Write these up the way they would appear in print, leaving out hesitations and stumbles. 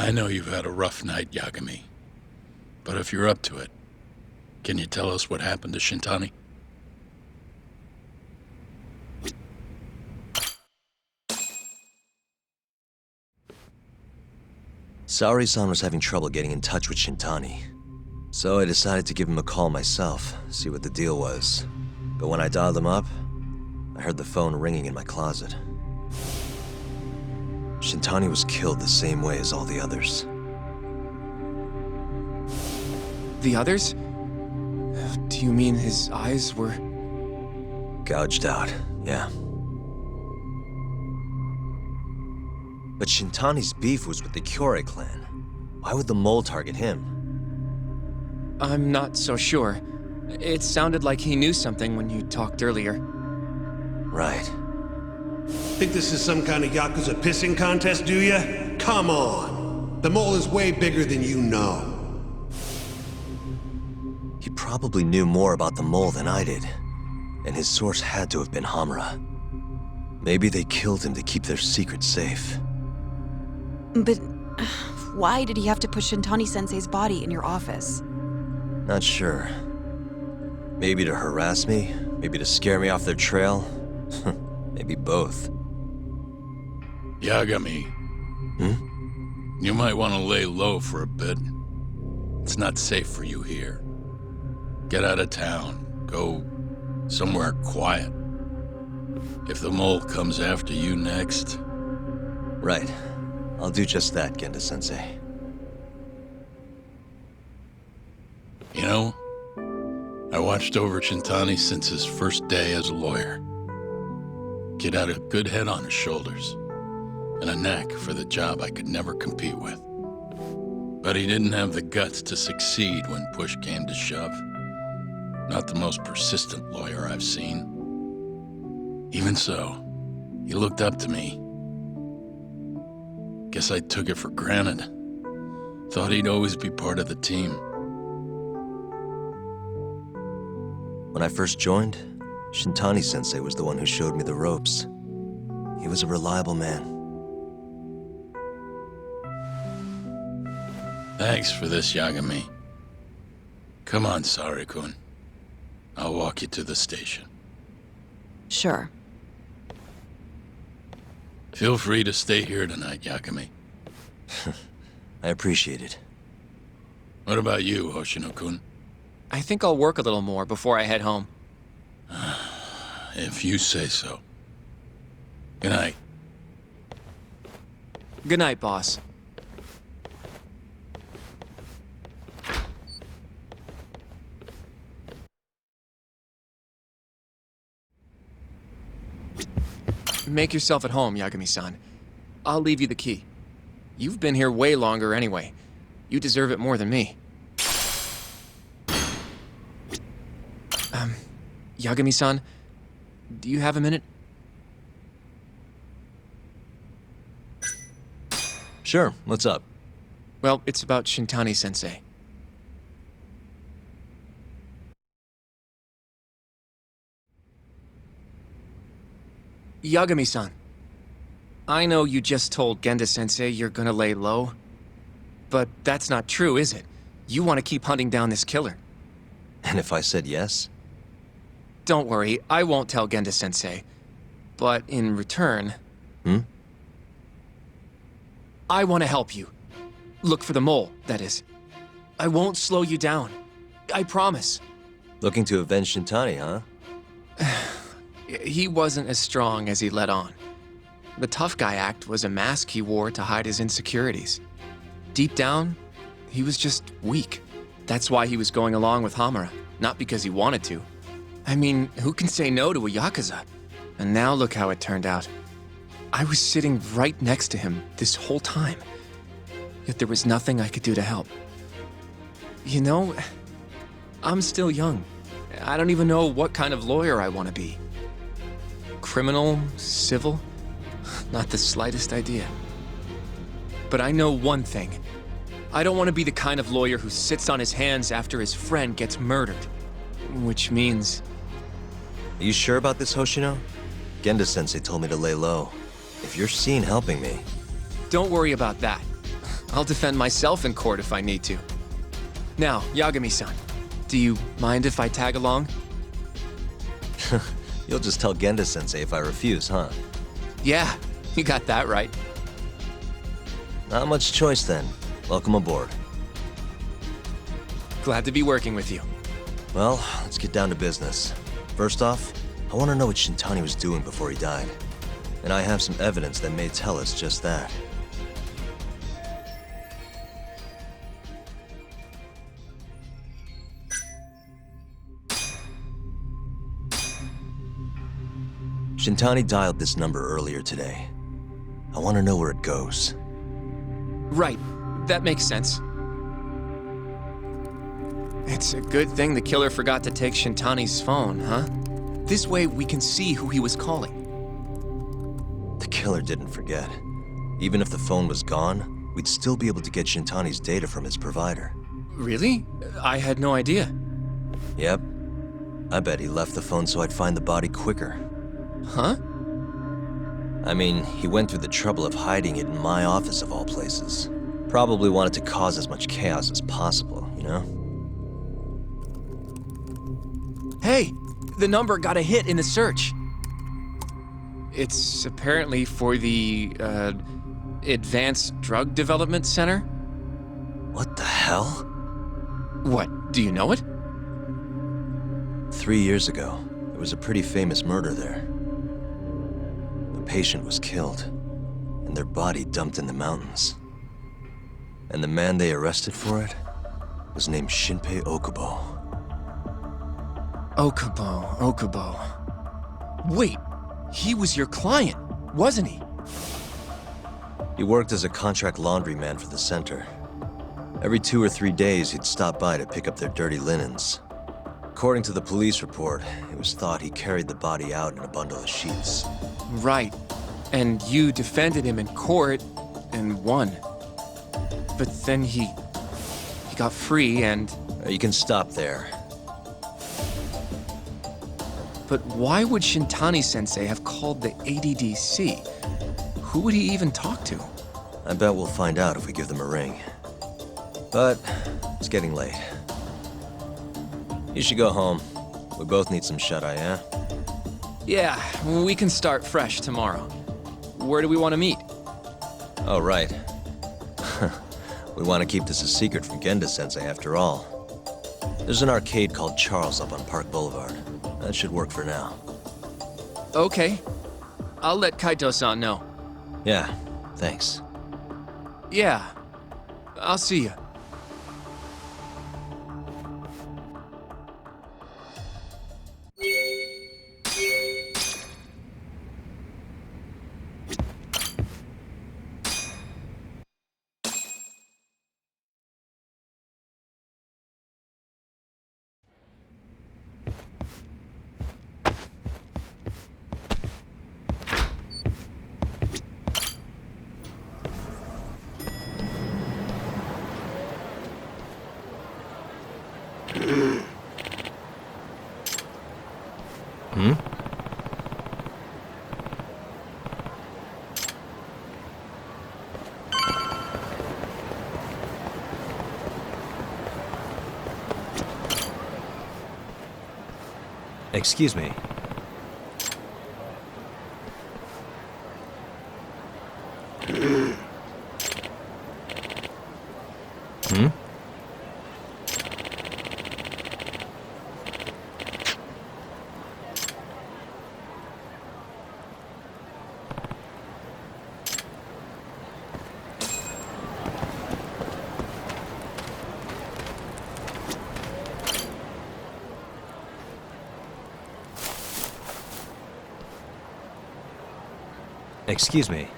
I know you've had a rough night, Yagami. But if you're up to it, can you tell us what happened to Shintani? Saori-san was having trouble getting in touch with Shintani. So I decided to give him a call myself, see what the deal was. But when I dialed him up, I heard the phone ringing in my closet. Shintani was killed the same way as all the others. The others? Do you mean his eyes were... Gouged out, yeah. But Shintani's beef was with the Kyorei clan. Why would the mole target him? I'm not so sure. It sounded like he knew something when you talked earlier. Right. Think this is some kind of Yakuza pissing contest, do ya? Come on! The mole is way bigger than you know. He probably knew more about the mole than I did. And his source had to have been Hamura. Maybe they killed him to keep their secret safe. But why did he have to put Shintani-sensei's body in your office? Not sure. Maybe to harass me, maybe to scare me off their trail. Maybe both. Yagami. You might want to lay low for a bit. It's not safe for you here. Get out of town. Go somewhere quiet. If the mole comes after you next... Right. I'll do just that, Genda-sensei. You know, I watched over Shintani since his first day as a lawyer. Kid had a good head on his shoulders, and a knack for the job I could never compete with. But he didn't have the guts to succeed when push came to shove. Not the most persistent lawyer I've seen. Even so, he looked up to me. Guess I took it for granted. Thought he'd always be part of the team. When I first joined, Shintani-sensei was the one who showed me the ropes. He was a reliable man. Thanks for this, Yagami. Come on, Saori-kun. I'll walk you to the station. Sure. Feel free to stay here tonight, Yagami. I appreciate it. What about you, Hoshino-kun? I think I'll work a little more before I head home. If you say so. Good night. Good night, boss. Make yourself at home, Yagami-san. I'll leave you the key. You've been here way longer anyway. You deserve it more than me. Yagami-san, do you have a minute? Sure, what's up? Well, it's about Shintani-sensei. Yagami-san, I know you just told Genda-sensei you're gonna lay low, but that's not true, is it? You want to keep hunting down this killer. And if I said yes? Don't worry, I won't tell Genda-sensei. But in return... I want to help you. Look for the mole, that is. I won't slow you down. I promise. Looking to avenge Shintani, huh? He wasn't as strong as he let on. The tough guy act was a mask he wore to hide his insecurities. Deep down, he was just weak. That's why he was going along with Hamura, not because he wanted to. I mean, who can say no to a Yakuza? And now look how it turned out. I was sitting right next to him this whole time. Yet there was nothing I could do to help. You know, I'm still young. I don't even know what kind of lawyer I want to be. Criminal? Civil? Not the slightest idea. But I know one thing. I don't want to be the kind of lawyer who sits on his hands after his friend gets murdered. Which means... Are you sure about this, Hoshino? Genda-sensei told me to lay low. If you're seen helping me... Don't worry about that. I'll defend myself in court if I need to. Now, Yagami-san, do you mind if I tag along? You'll just tell Genda-sensei if I refuse, huh? Yeah, you got that right. Not much choice then. Welcome aboard. Glad to be working with you. Well, let's get down to business. First off, I want to know what Shintani was doing before he died. And I have some evidence that may tell us just that. Shintani dialed this number earlier today. I want to know where it goes. Right, that makes sense. It's a good thing the killer forgot to take Shintani's phone, huh? This way we can see who he was calling. The killer didn't forget. Even if the phone was gone, we'd still be able to get Shintani's data from his provider. Really? I had no idea. Yep. I bet he left the phone so I'd find the body quicker. Huh? I mean, he went through the trouble of hiding it in my office of all places. Probably wanted to cause as much chaos as possible, you know? Hey, the number got a hit in the search. It's apparently for the, Advanced Drug Development Center? What the hell? What, do you know it? 3 years ago, there was a pretty famous murder there. A patient was killed, and their body dumped in the mountains. And the man they arrested for it was named Shinpei Okubo. Okubo. Wait, he was your client, wasn't he? He worked as a contract laundryman for the center. Every 2 or 3 days, he'd stop by to pick up their dirty linens. According to the police report, it was thought he carried the body out in a bundle of sheets. Right. And you defended him in court and won. But then he got free and... You can stop there. But why would Shintani-sensei have called the ADDC? Who would he even talk to? I bet we'll find out if we give them a ring. But it's getting late. You should go home. We both need some shut-eye, yeah? Yeah, we can start fresh tomorrow. Where do we want to meet? Oh, right. We want to keep this a secret from Genda-sensei after all. There's an arcade called Charles up on Park Boulevard. That should work for now. Okay. I'll let Kaito-san know. Yeah, thanks. Yeah. I'll see you. Excuse me. Excuse me.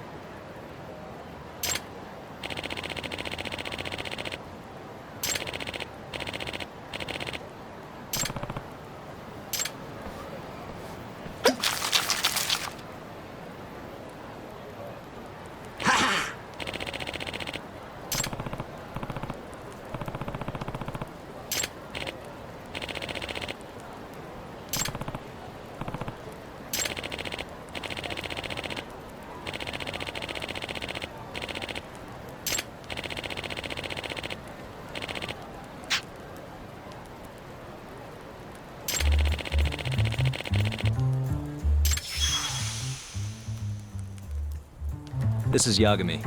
This is Yagami.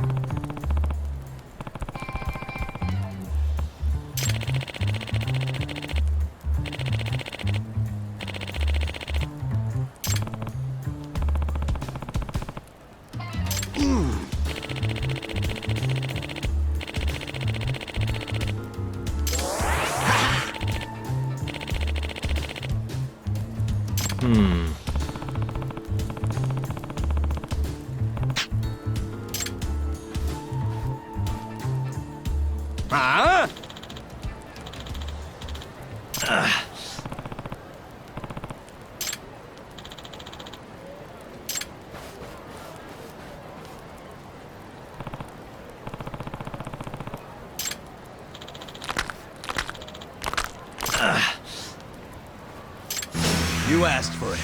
You asked for it.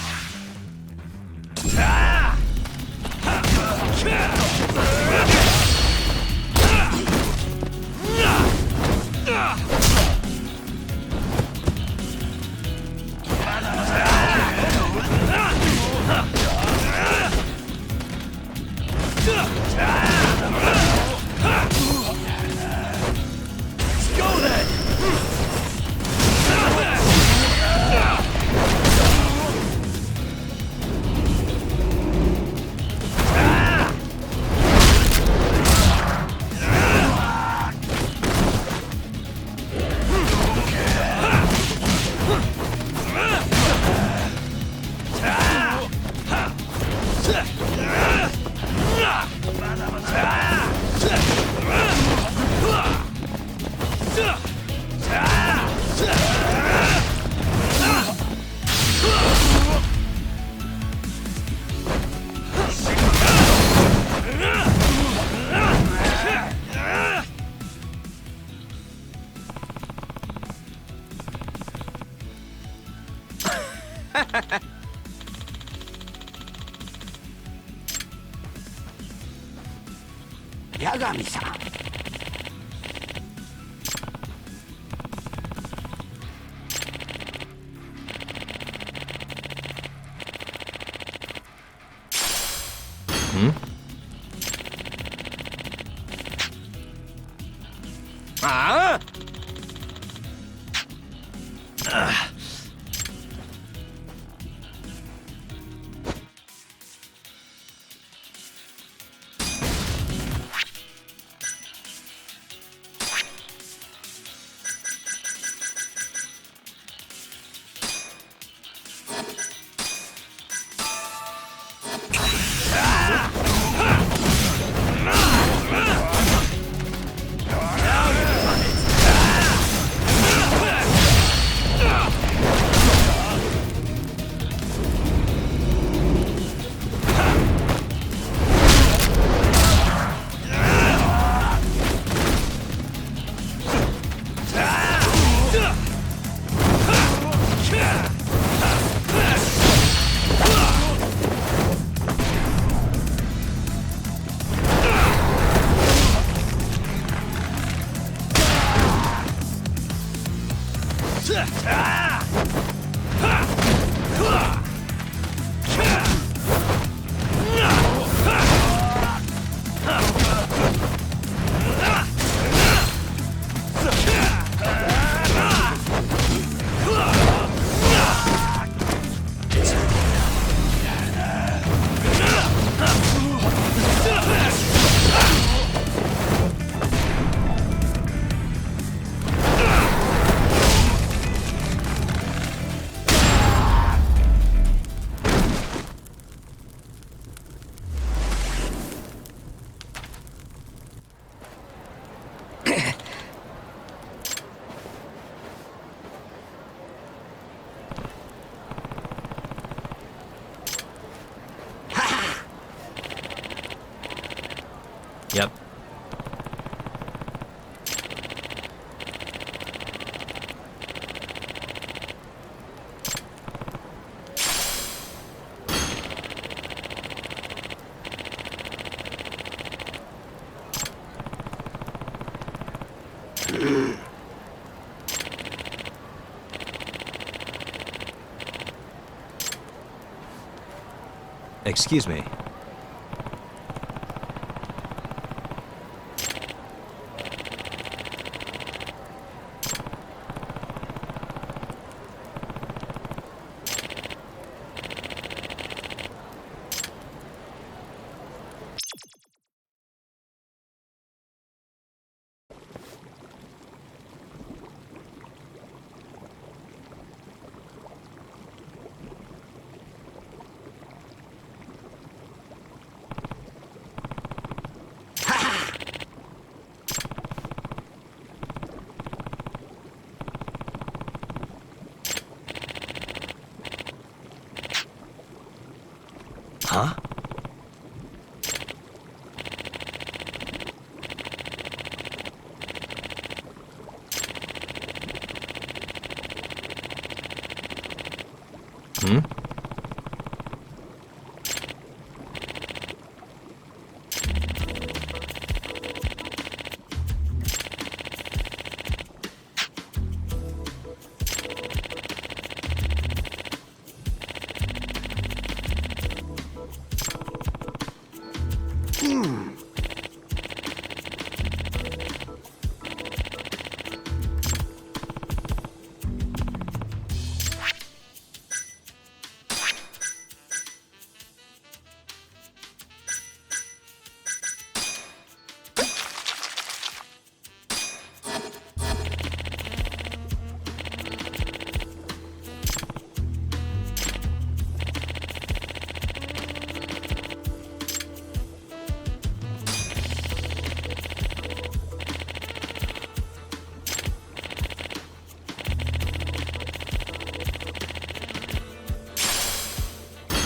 Go then! Yagami-san. Yep. Excuse me.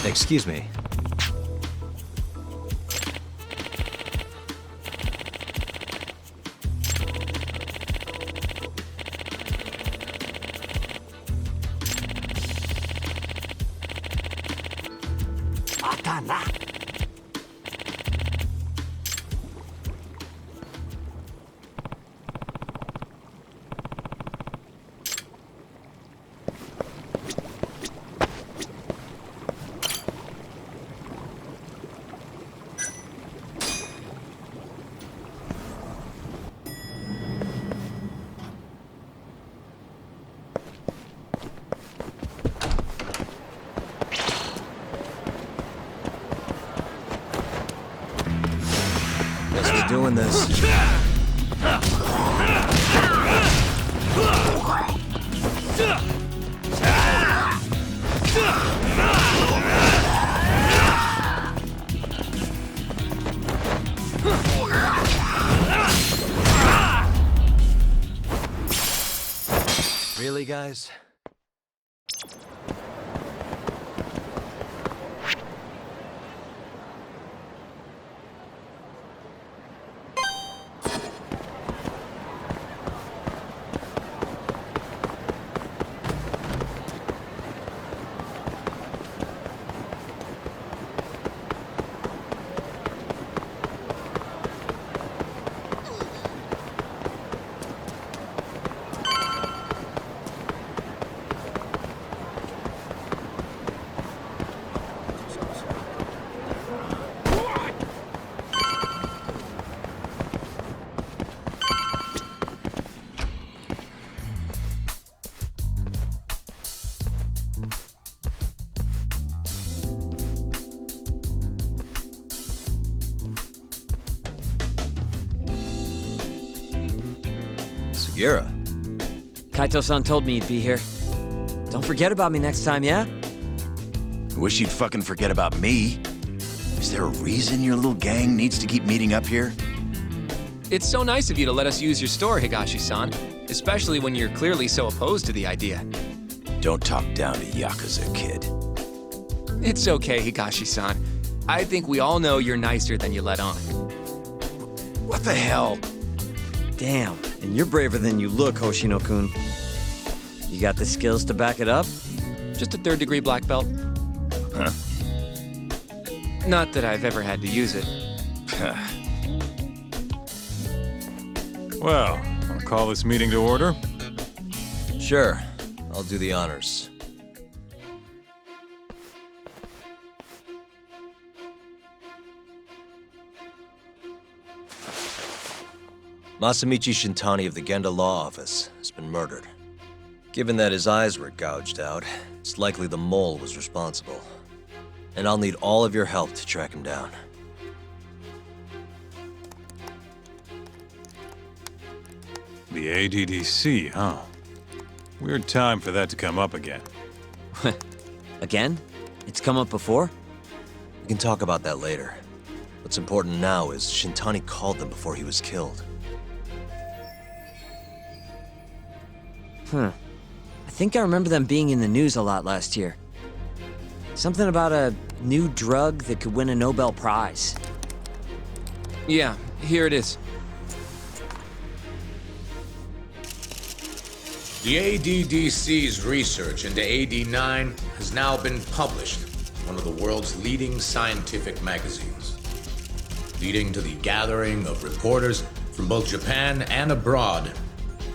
Excuse me. Guess we're doing this. Really, guys? Sugira. Kaito-san told me you'd be here. Don't forget about me next time, yeah? I wish you'd fucking forget about me. Is there a reason your little gang needs to keep meeting up here? It's so nice of you to let us use your store, Higashi-san. Especially when you're clearly so opposed to the idea. Don't talk down to Yakuza, kid. It's okay, Higashi-san. I think we all know you're nicer than you let on. What the hell? Damn, and you're braver than you look, Hoshino-kun. You got the skills to back it up? Just a third-degree black belt. Huh? Not that I've ever had to use it. Well, wanna call this meeting to order? Sure. I'll do the honors. Masamichi Shintani of the Genda Law Office has been murdered. Given that his eyes were gouged out, it's likely the mole was responsible. And I'll need all of your help to track him down. The ADDC, huh? Weird time for that to come up again. Again? It's come up before? We can talk about that later. What's important now is Shintani called them before he was killed. I think I remember them being in the news a lot last year. Something about a new drug that could win a Nobel Prize. Yeah, here it is. The ADDC's research into AD9 has now been published in one of the world's leading scientific magazines, leading to the gathering of reporters from both Japan and abroad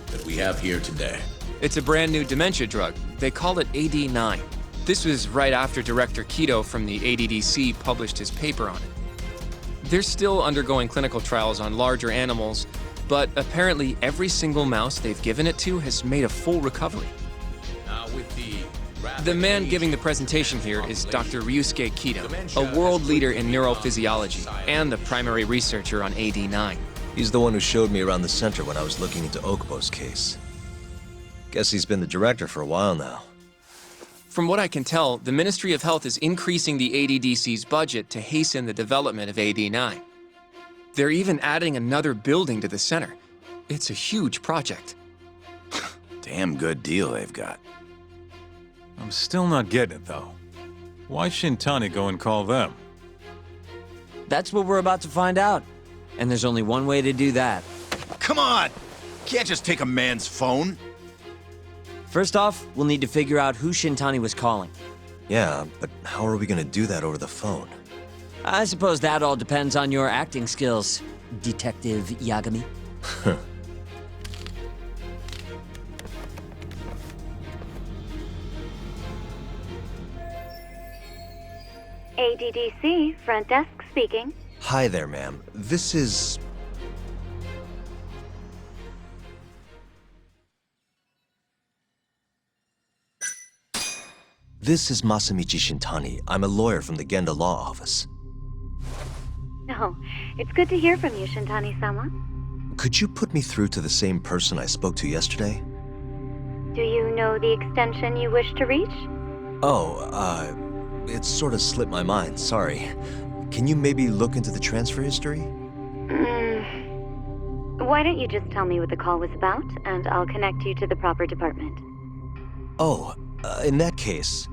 that we have here today. It's a brand new dementia drug. They call it AD9. This was right after Director Keto from the ADDC published his paper on it. They're still undergoing clinical trials on larger animals, but apparently every single mouse they've given it to has made a full recovery. Now with The man giving the presentation here is Dr. Ryusuke Keto, a world leader in neurophysiology and the primary researcher on AD9. He's the one who showed me around the center when I was looking into Okubo's case. Guess he's been the director for a while now. From what I can tell, the Ministry of Health is increasing the ADDC's budget to hasten the development of AD9. They're even adding another building to the center. It's a huge project. Damn good deal they've got. I'm still not getting it, though. Why Shintani go and call them? That's what we're about to find out. And there's only one way to do that. Come on! Can't just take a man's phone. First off, we'll need to figure out who Shintani was calling. Yeah, but how are we gonna do that over the phone? I suppose that all depends on your acting skills, Detective Yagami. ADDC, front desk speaking. Hi there, ma'am. This is... This is Masamichi Shintani. I'm a lawyer from the Genda Law Office. Oh, it's good to hear from you, Shintani-sama. Could you put me through to the same person I spoke to yesterday? Do you know the extension you wish to reach? Oh, it sort of slipped my mind, sorry. Can you maybe look into the transfer history? Why don't you just tell me what the call was about, and I'll connect you to the proper department. Oh, in that case...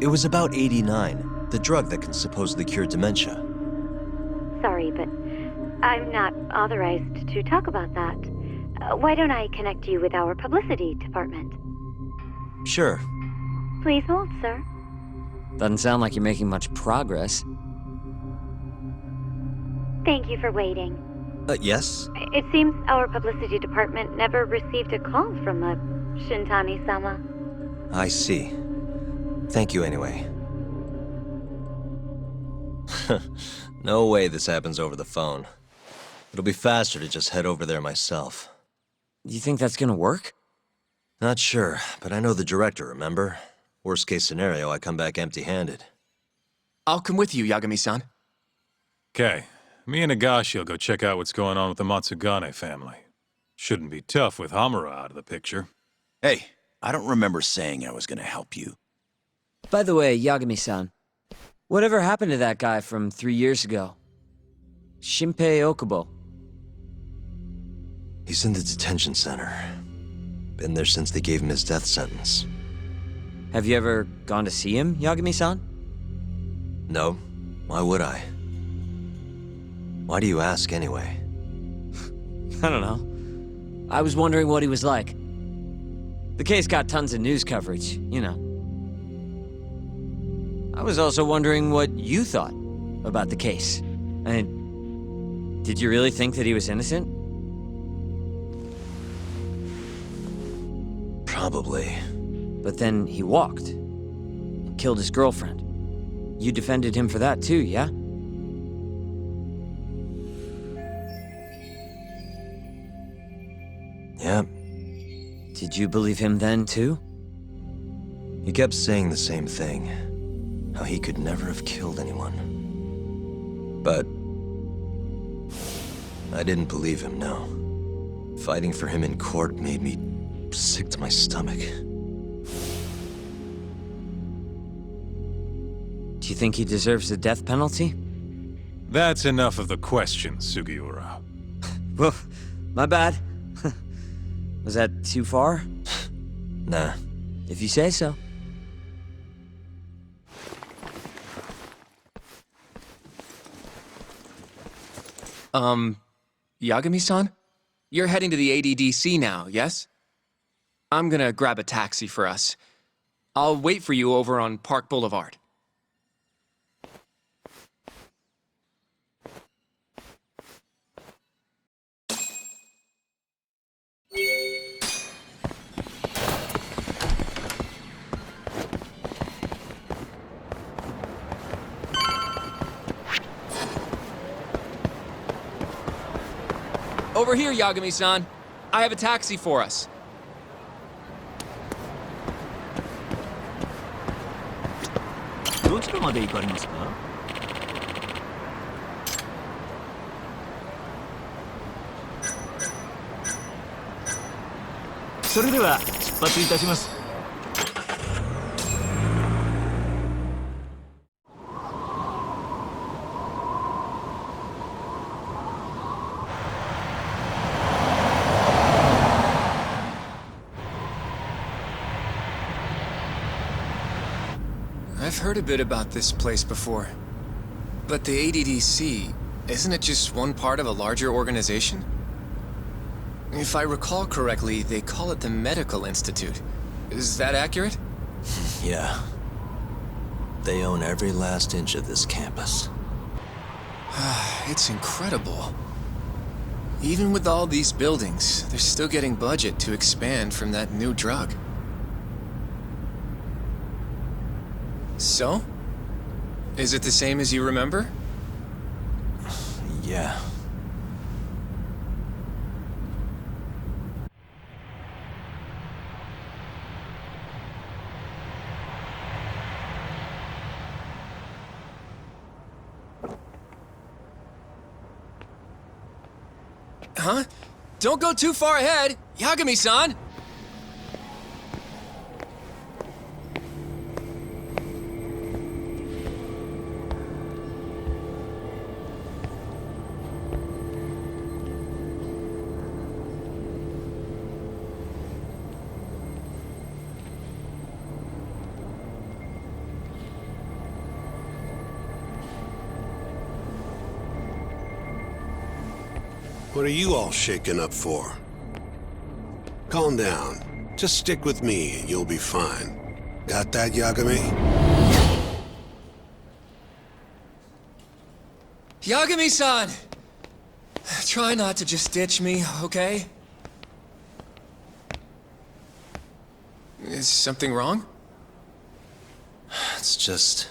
It was about 89, the drug that can supposedly cure dementia. Sorry, but I'm not authorized to talk about that. Why don't I connect you with our publicity department? Sure. Please hold, sir. Doesn't sound like you're making much progress. Thank you for waiting. Yes? It seems our publicity department never received a call from a Shintani-sama. I see. Thank you anyway. No way this happens over the phone. It'll be faster to just head over there myself. You think that's gonna work? Not sure, but I know the director, remember? Worst case scenario, I come back empty-handed. I'll come with you, Yagami-san. Okay, me and Nagashi will go check out what's going on with the Matsugane family. Shouldn't be tough with Hamura out of the picture. Hey, I don't remember saying I was gonna help you. By the way, Yagami-san, whatever happened to that guy from 3 years ago? Shinpei Okubo. He's in the detention center. Been there since they gave him his death sentence. Have you ever gone to see him, Yagami-san? No. Why would I? Why do you ask, anyway? I don't know. I was wondering what he was like. The case got tons of news coverage, you know. I was also wondering what you thought about the case. I mean, did you really think that he was innocent? Probably. But then he walked. And killed his girlfriend. You defended him for that too, yeah? Yeah. Did you believe him then too? He kept saying the same thing. How he could never have killed anyone. But... I didn't believe him, no. Fighting for him in court made me sick to my stomach. Do you think he deserves the death penalty? That's enough of the questions, Sugiura. Well, my bad. Was that too far? Nah. If you say so. Yagami-san? You're heading to the ADDC now, yes? I'm gonna grab a taxi for us. I'll wait for you over on Park Boulevard. Over here, Yagami-san. I have a taxi for us. I've heard a bit about this place before. But the ADDC, isn't it just one part of a larger organization? If I recall correctly, they call it the Medical Institute. Is that accurate? Yeah. They own every last inch of this campus. It's incredible. Even with all these buildings, they're still getting budget to expand from that new drug. So? Is it the same as you remember? Yeah. Huh? Don't go too far ahead! Yagami-san! What are you all shaken up for? Calm down. Just stick with me and you'll be fine. Got that, Yagami? Yagami-san! Try not to just ditch me, okay? Is something wrong? It's just...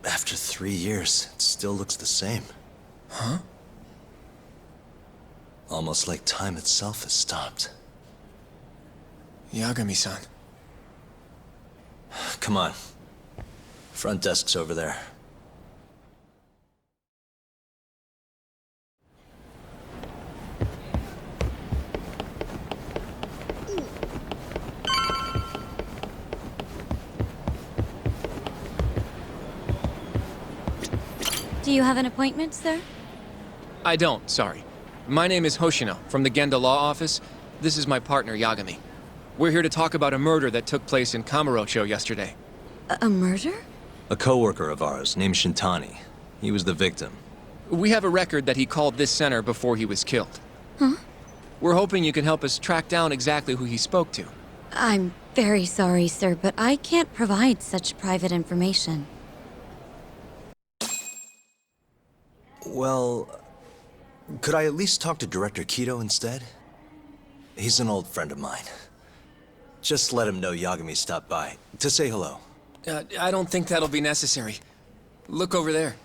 After 3 years, it still looks the same. Huh? Almost like time itself has stopped. Yagami-san. Come on. Front desk's over there. Do you have an appointment, sir? I don't, sorry. My name is Hoshino, from the Genda Law Office. This is my partner, Yagami. We're here to talk about a murder that took place in Kamurocho yesterday. A murder? A coworker of ours named Shintani. He was the victim. We have a record that he called this center before he was killed. Huh? We're hoping you can help us track down exactly who he spoke to. I'm very sorry, sir, but I can't provide such private information. Well, could I at least talk to Director Kido instead? He's an old friend of mine. Just let him know Yagami stopped by, to say hello. I don't think that'll be necessary. Look over there.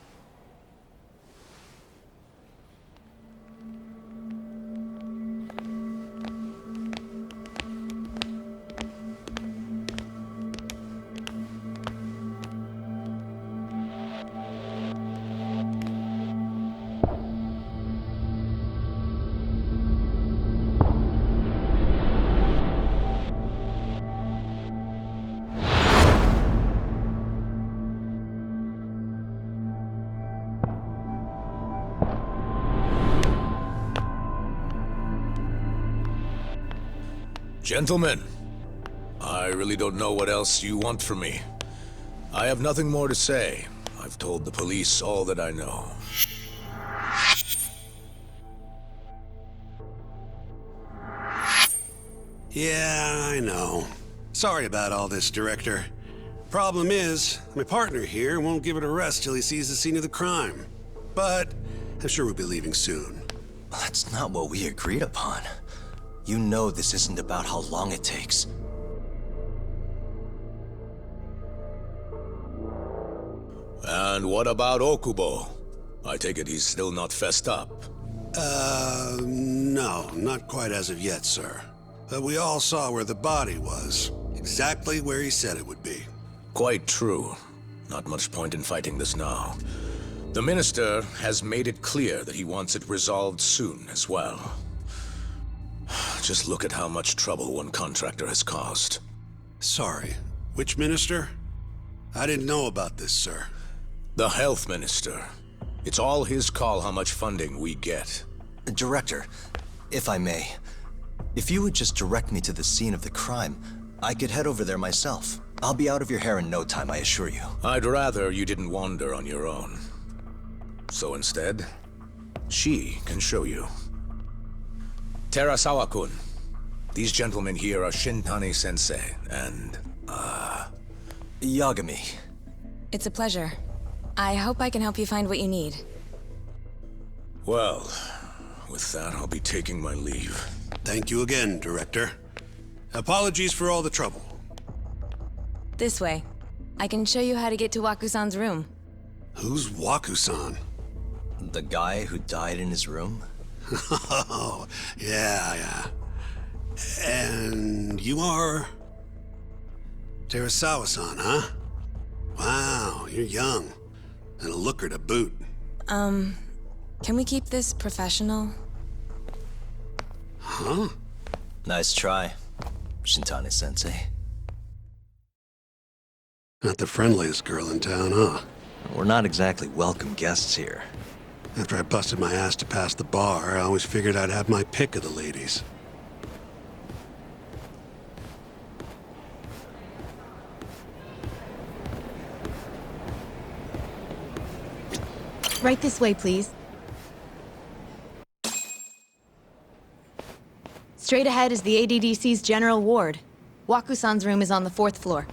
Gentlemen, I really don't know what else you want from me. I have nothing more to say. I've told the police all that I know. Yeah, I know. Sorry about all this, Director. Problem is, my partner here won't give it a rest till he sees the scene of the crime. But I'm sure we'll be leaving soon. That's not what we agreed upon. You know this isn't about how long it takes. And what about Okubo? I take it he's still not fessed up. No, not quite as of yet, sir. But we all saw where the body was. Exactly where he said it would be. Quite true. Not much point in fighting this now. The Minister has made it clear that he wants it resolved soon as well. Just look at how much trouble one contractor has caused. Sorry, which minister? I didn't know about this, sir. The Health Minister. It's all his call how much funding we get. Director, if I may, if you would just direct me to the scene of the crime, I could head over there myself. I'll be out of your hair in no time, I assure you. I'd rather you didn't wander on your own. So instead, she can show you. Terasawa-kun, these gentlemen here are Shintani-sensei and, Yagami. It's a pleasure. I hope I can help you find what you need. Well, with that, I'll be taking my leave. Thank you again, Director. Apologies for all the trouble. This way. I can show you how to get to Waku-san's room. Who's Waku-san? The guy who died in his room? Oh, yeah. And you are... Terasawa-san, huh? Wow, you're young. And a looker to boot. Can we keep this professional? Huh? Nice try, Shintani-sensei. Not the friendliest girl in town, huh? We're not exactly welcome guests here. After I busted my ass to pass the bar, I always figured I'd have my pick of the ladies. Right this way, please. Straight ahead is the ADDC's general ward. Waku-san's room is on the 4th floor.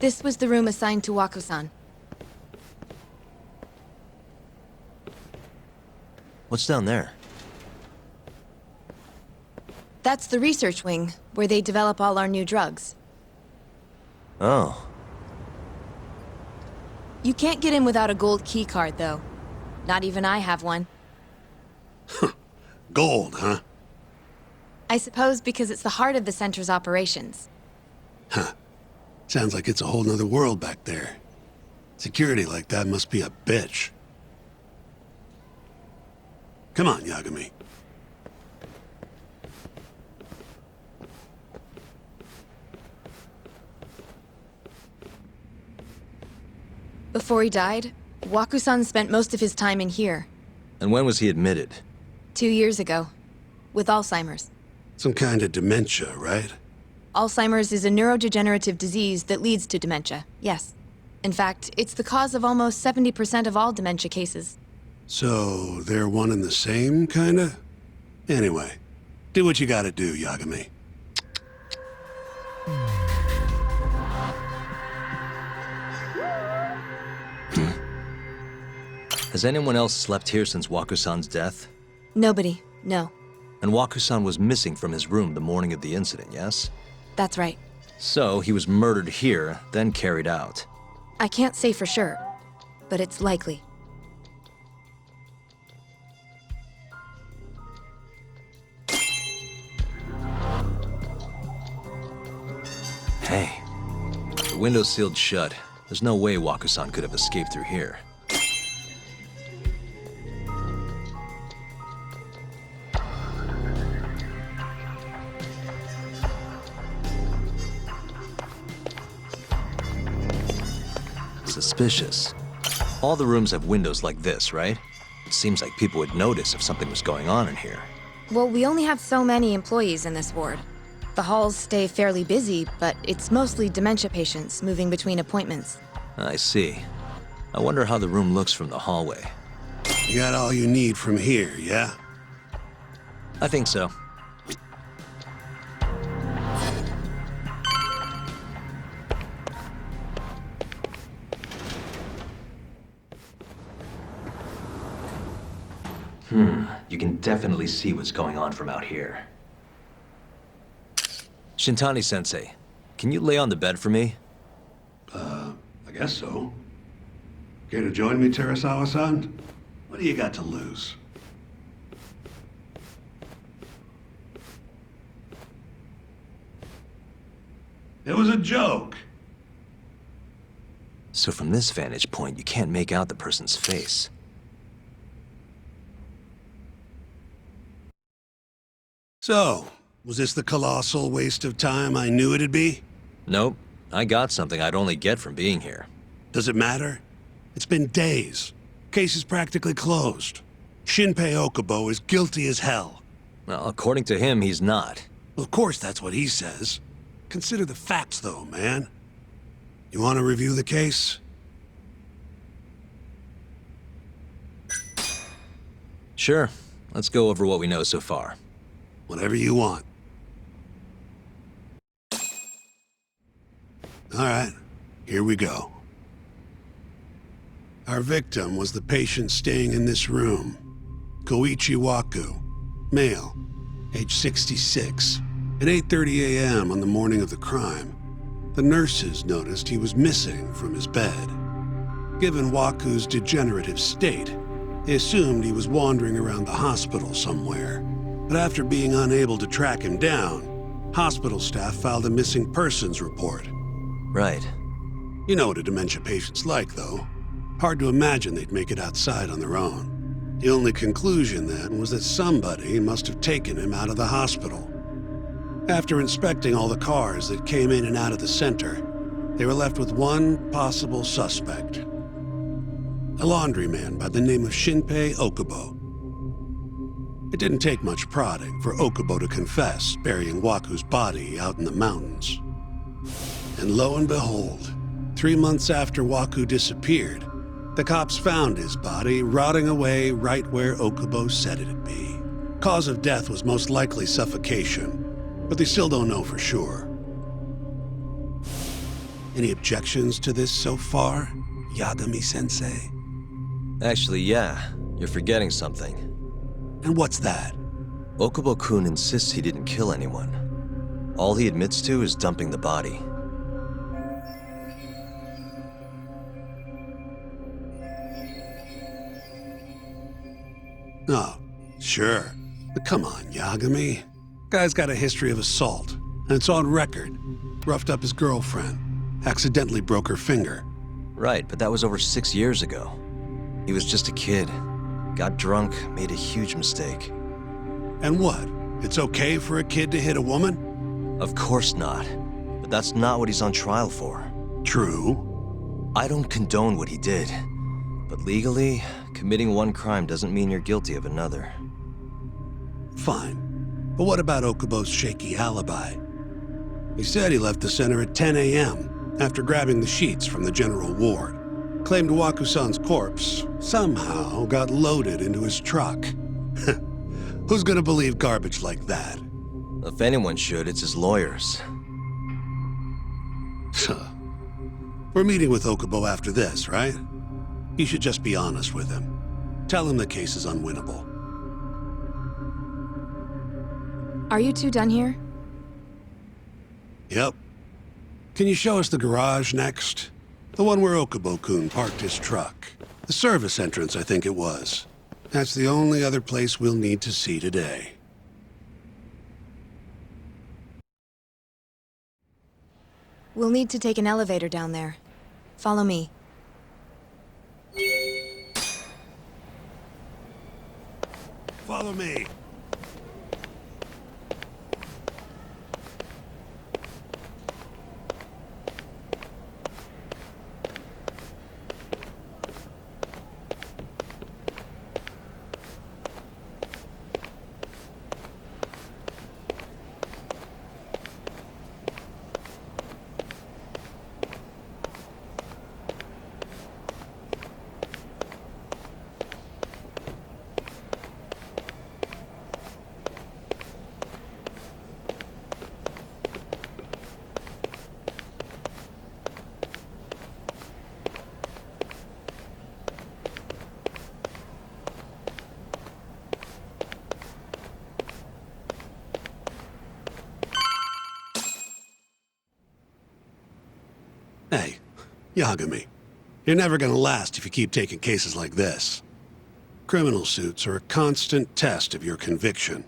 This was the room assigned to Waku-san. What's down there? That's the research wing, where they develop all our new drugs. Oh. You can't get in without a gold key card, though. Not even I have one. Gold, huh? I suppose because it's the heart of the center's operations. Huh. Sounds like it's a whole nother world back there. Security like that must be a bitch. Come on, Yagami. Before he died, Waku-san spent most of his time in here. And when was he admitted? 2 years ago. With Alzheimer's. Some kind of dementia, right? Alzheimer's is a neurodegenerative disease that leads to dementia, yes. In fact, it's the cause of almost 70% of all dementia cases. So, they're one and the same, kinda? Anyway, do what you gotta do, Yagami. Has anyone else slept here since Waku-san's death? Nobody, no. And Waku-san was missing from his room the morning of the incident, yes? That's right. So, he was murdered here, then carried out. I can't say for sure, but it's likely. Hey. The window's sealed shut. There's no way Waku-san could have escaped through here. suspicious. All the rooms have windows like this, right? It seems like people would notice if something was going on in here. Well, we only have so many employees in this ward. The halls stay fairly busy, but it's mostly dementia patients moving between appointments. I see. I wonder how the room looks from the hallway. You got all you need from here, yeah? I think so. You can definitely see what's going on from out here. Shintani-sensei, can you lay on the bed for me? I guess so. Care to join me, Terasawa-san? What do you got to lose? It was a joke. So from this vantage point, you can't make out the person's face. So, was this the colossal waste of time I knew it'd be? Nope. I got something I'd only get from being here. Does it matter? It's been days. Case is practically closed. Shinpei Okubo is guilty as hell. Well, according to him, he's not. Of course that's what he says. Consider the facts, though, man. You want to review the case? Sure. Let's go over what we know so far. Whatever you want. All right, here we go. Our victim was the patient staying in this room. Koichi Waku, male, age 66. At 8:30 a.m. on the morning of the crime, the nurses noticed he was missing from his bed. Given Waku's degenerative state, they assumed he was wandering around the hospital somewhere. But after being unable to track him down, hospital staff filed a missing persons report. Right. You know what a dementia patient's like, though. Hard to imagine they'd make it outside on their own. The only conclusion then was that somebody must have taken him out of the hospital. After inspecting all the cars that came in and out of the center, they were left with one possible suspect. A laundryman by the name of Shinpei Okubo. It didn't take much prodding for Okubo to confess burying Waku's body out in the mountains. And lo and behold, 3 months after Waku disappeared, the cops found his body rotting away right where Okubo said it'd be. Cause of death was most likely suffocation, but they still don't know for sure. Any objections to this so far, Yagami-sensei? Actually, yeah. You're forgetting something. And what's that? Okubo-kun insists he didn't kill anyone. All he admits to is dumping the body. Oh, sure. But come on, Yagami. Guy's got a history of assault, and it's on record. Roughed up his girlfriend. Accidentally broke her finger. Right, but that was over 6 years ago. He was just a kid. Got drunk, made a huge mistake. And what? It's okay for a kid to hit a woman? Of course not. But that's not what he's on trial for. True. I don't condone what he did. But legally, committing one crime doesn't mean you're guilty of another. Fine. But what about Okubo's shaky alibi? He said he left the center at 10 a.m. after grabbing the sheets from the general ward. Claimed Waku-san's corpse somehow got loaded into his truck. Who's gonna believe garbage like that? If anyone should, it's his lawyers. We're meeting with Okubo after this, right? You should just be honest with him. Tell him the case is unwinnable. Are you two done here? Yep. Can you show us the garage next? The one where Okubo-kun parked his truck. The service entrance, I think it was. That's the only other place we'll need to see today. We'll need to take an elevator down there. Follow me. Follow me. Yagami, you're never gonna last if you keep taking cases like this. Criminal suits are a constant test of your conviction,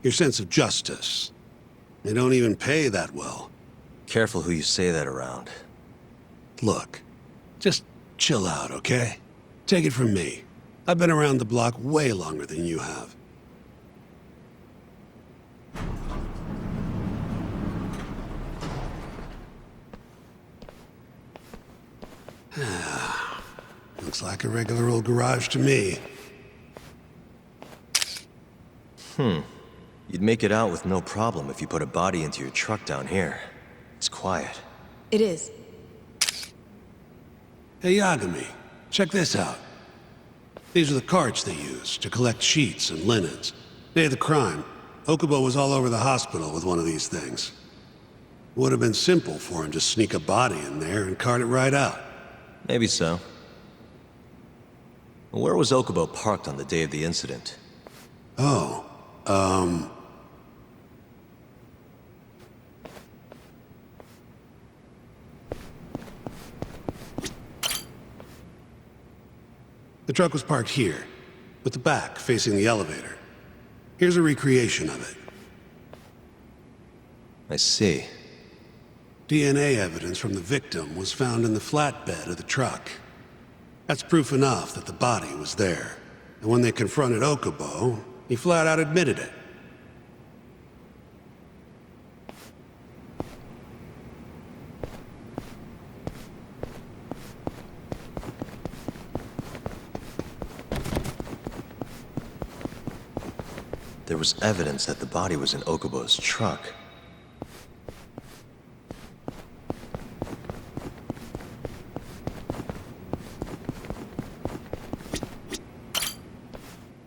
your sense of justice. They don't even pay that well. Careful who you say that around. Look, just chill out, okay? Take it from me. I've been around the block way longer than you have. Looks like a regular old garage to me. You'd make it out with no problem if you put a body into your truck down here. It's quiet. It is. Hey, Yagami, check this out. These are the carts they use to collect sheets and linens. Day of the crime, Okubo was all over the hospital with one of these things. Would have been simple for him to sneak a body in there and cart it right out. Maybe so. Where was Okubo parked on the day of the incident? Oh, the truck was parked here, with the back facing the elevator. Here's a recreation of it. I see. DNA evidence from the victim was found in the flatbed of the truck. That's proof enough that the body was there. And when they confronted Okubo, he flat out admitted it. There was evidence that the body was in Okubo's truck.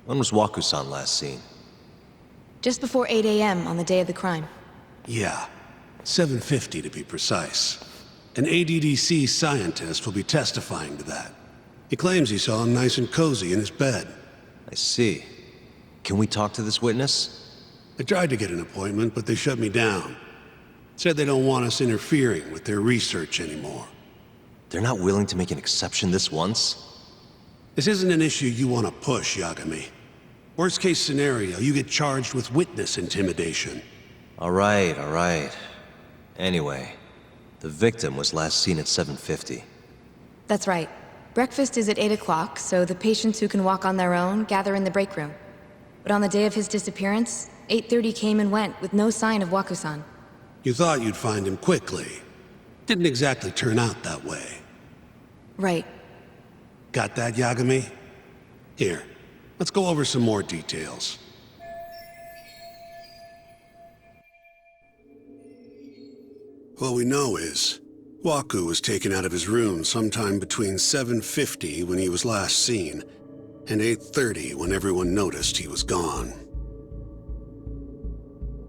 When was Waku-san last seen? Just before 8 a.m. on the day of the crime. Yeah, 7:50 to be precise. An ADDC scientist will be testifying to that. He claims he saw him nice and cozy in his bed. I see. Can we talk to this witness? I tried to get an appointment, but they shut me down. Said they don't want us interfering with their research anymore. They're not willing to make an exception this once? This isn't an issue you want to push, Yagami. Worst case scenario, you get charged with witness intimidation. All right. Anyway, the victim was last seen at 7:50. That's right. Breakfast is at 8 o'clock, so the patients who can walk on their own gather in the break room. But on the day of his disappearance, 8:30 came and went with no sign of Waku-san. You thought you'd find him quickly. Didn't exactly turn out that way. Right. Got that, Yagami? Here, let's go over some more details. What we know is, Waku was taken out of his room sometime between 7:50 when he was last seen, and 8:30 when everyone noticed he was gone.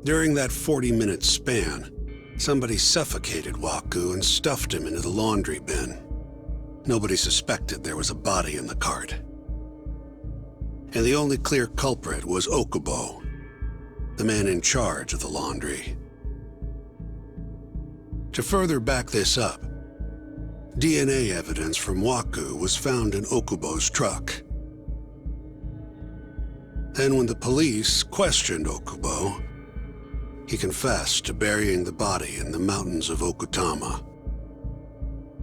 During that 40-minute span, somebody suffocated Waku and stuffed him into the laundry bin. Nobody suspected there was a body in the cart. And the only clear culprit was Okubo, the man in charge of the laundry. To further back this up, DNA evidence from Waku was found in Okubo's truck. Then when the police questioned Okubo, he confessed to burying the body in the mountains of Okutama.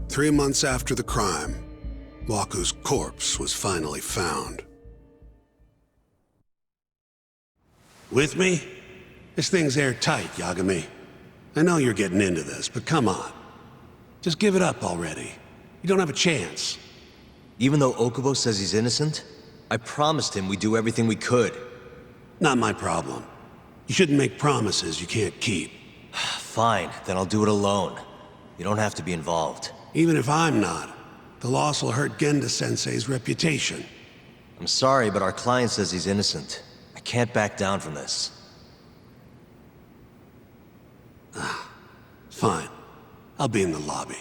3 months after the crime, Waku's corpse was finally found. With me? This thing's airtight, Yagami. I know you're getting into this, but come on. Just give it up already. You don't have a chance. Even though Okubo says he's innocent, I promised him we'd do everything we could. Not my problem. You shouldn't make promises you can't keep. Fine, then I'll do it alone. You don't have to be involved. Even if I'm not, the loss will hurt Genda-sensei's reputation. I'm sorry, but our client says he's innocent. I can't back down from this. Fine. I'll be in the lobby.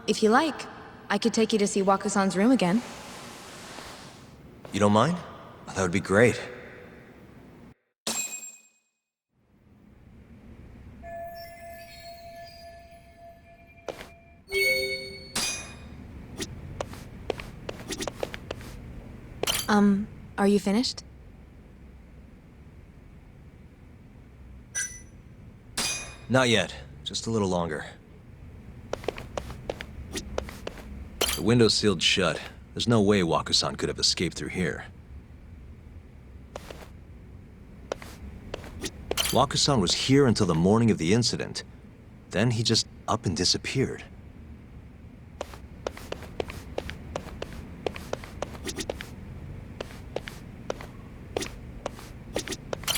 If you like, I could take you to see Waku-san's room again. don't mind? That would be great. Are you finished? Not yet. Just a little longer. The window's sealed shut. There's no way Waku-san could have escaped through here. Waku-san was here until the morning of the incident. Then he just up and disappeared.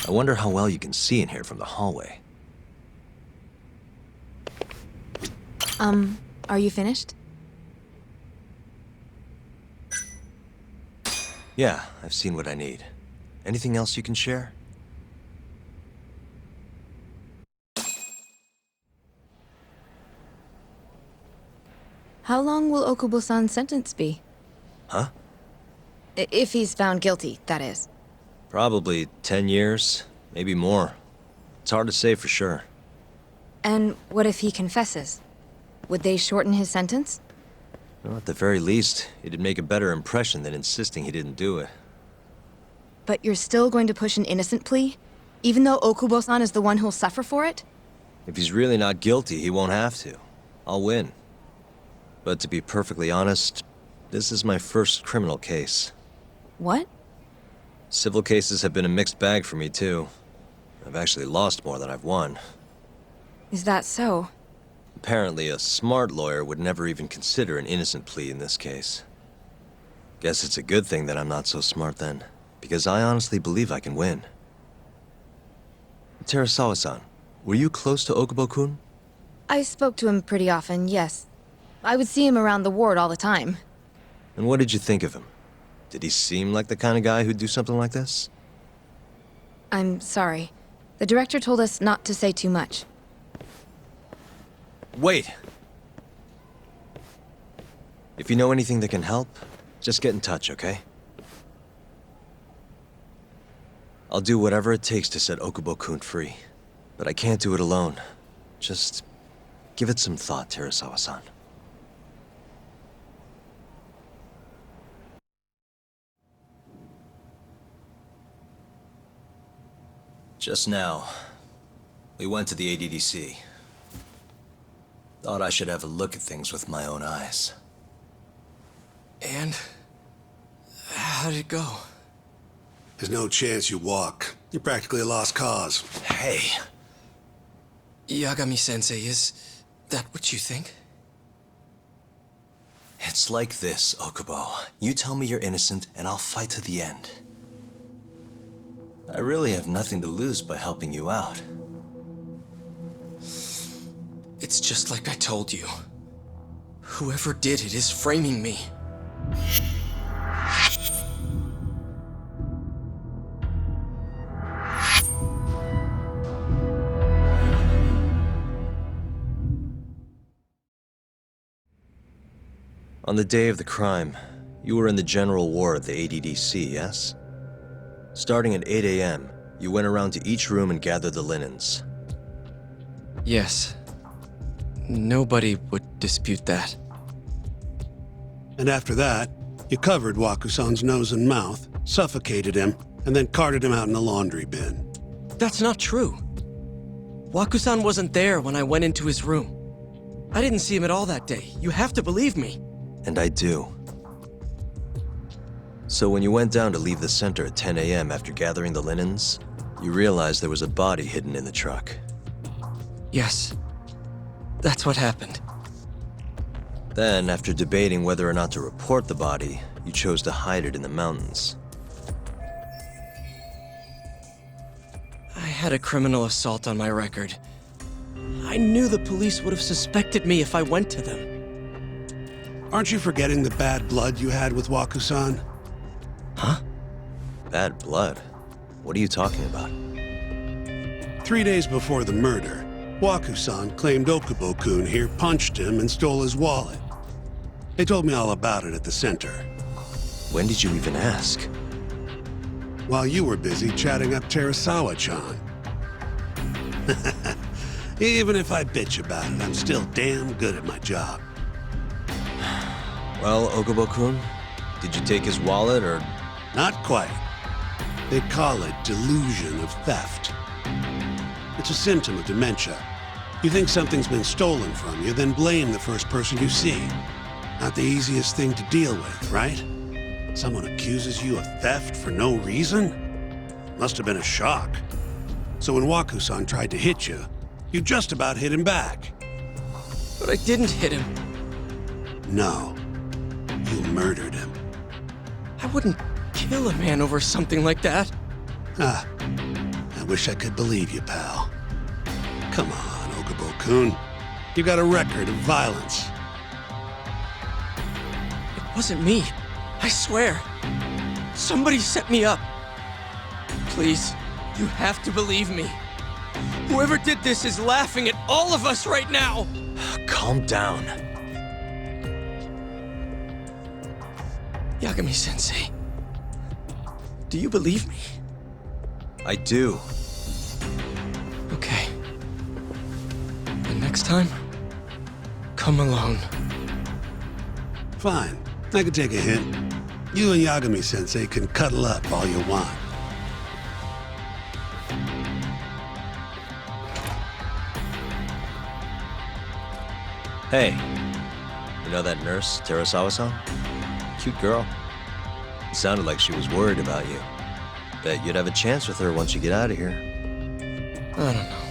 I wonder how well you can see in here from the hallway. Are you finished? Yeah, I've seen what I need. Anything else you can share? How long will Okubo-san's sentence be? Huh? If he's found guilty, that is. Probably 10 years, maybe more. It's hard to say for sure. And what if he confesses? Would they shorten his sentence? Well, at the very least, it'd make a better impression than insisting he didn't do it. But you're still going to push an innocent plea? Even though Okubo-san is the one who'll suffer for it? If he's really not guilty, he won't have to. I'll win. But to be perfectly honest, this is my first criminal case. What? Civil cases have been a mixed bag for me, too. I've actually lost more than I've won. Is that so? Apparently, a smart lawyer would never even consider an innocent plea in this case. Guess it's a good thing that I'm not so smart then, because I honestly believe I can win. Terasawa-san, were you close to Okubo-kun? I spoke to him pretty often, yes. I would see him around the ward all the time. And what did you think of him? Did he seem like the kind of guy who'd do something like this? I'm sorry. The director told us not to say too much. Wait! If you know anything that can help, just get in touch, okay? I'll do whatever it takes to set Okubo-kun free. But I can't do it alone. Just give it some thought, Terasawa-san. Just now, we went to the ADDC. Thought I should have a look at things with my own eyes. And how did it go? There's no chance you walk. You're practically a lost cause. Hey, Yagami-sensei, is that what you think? it's like this, Okubo. You tell me you're innocent, and I'll fight to the end. I really have nothing to lose by helping you out. It's just like I told you. Whoever did it is framing me. On the day of the crime, you were in the general ward at the ADDC, yes? Starting at 8 a.m., you went around to each room and gathered the linens. Yes. Nobody would dispute that. And after that, you covered Waku-san's nose and mouth, suffocated him, and then carted him out in the laundry bin. That's not true. Waku-san wasn't there when I went into his room. I didn't see him at all that day. You have to believe me. And I do. So when you went down to leave the center at 10 a.m. after gathering the linens, you realized there was a body hidden in the truck. Yes. That's what happened. Then, after debating whether or not to report the body, you chose to hide it in the mountains. I had a criminal assault on my record. I knew the police would have suspected me if I went to them. Aren't you forgetting the bad blood you had with Waku-san? Huh? Bad blood? What are you talking about? 3 days before the murder, Waku-san claimed Okubo-kun here punched him and stole his wallet. They told me all about it at the center. When did you even ask? while you were busy chatting up Terasawa-chan. Even if I bitch about it, I'm still damn good at my job. Well, Okubo-kun, did you take his wallet, or...? Not quite. They call it delusion of theft. It's a symptom of dementia. You think something's been stolen from you, then blame the first person you see. Not the easiest thing to deal with, right? Someone accuses you of theft for no reason? Must have been a shock. So when Waku-san tried to hit you, you just about hit him back. But I didn't hit him. No. You murdered him. I wouldn't kill a man over something like that. Ah, I wish I could believe you, pal. Come on, Okubo-kun. You got a record of violence. It wasn't me. I swear. Somebody set me up. Please, you have to believe me. Whoever did this is laughing at all of us right now. Calm down. Yagami-sensei, do you believe me? I do. Okay. And next time, come alone. Fine. I can take a hint. You and Yagami-sensei can cuddle up all you want. Hey, you know that nurse, Terasawa-san? Cute girl. It sounded like she was worried about you. Bet you'd have a chance with her once you get out of here. I don't know.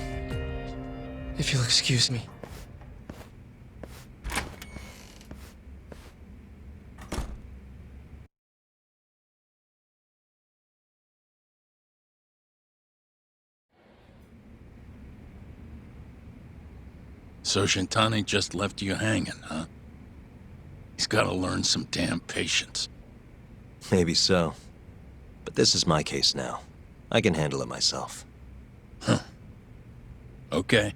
If you'll excuse me. So Shintani just left you hanging, huh? He's gotta learn some damn patience. Maybe so. But this is my case now. I can handle it myself. Okay.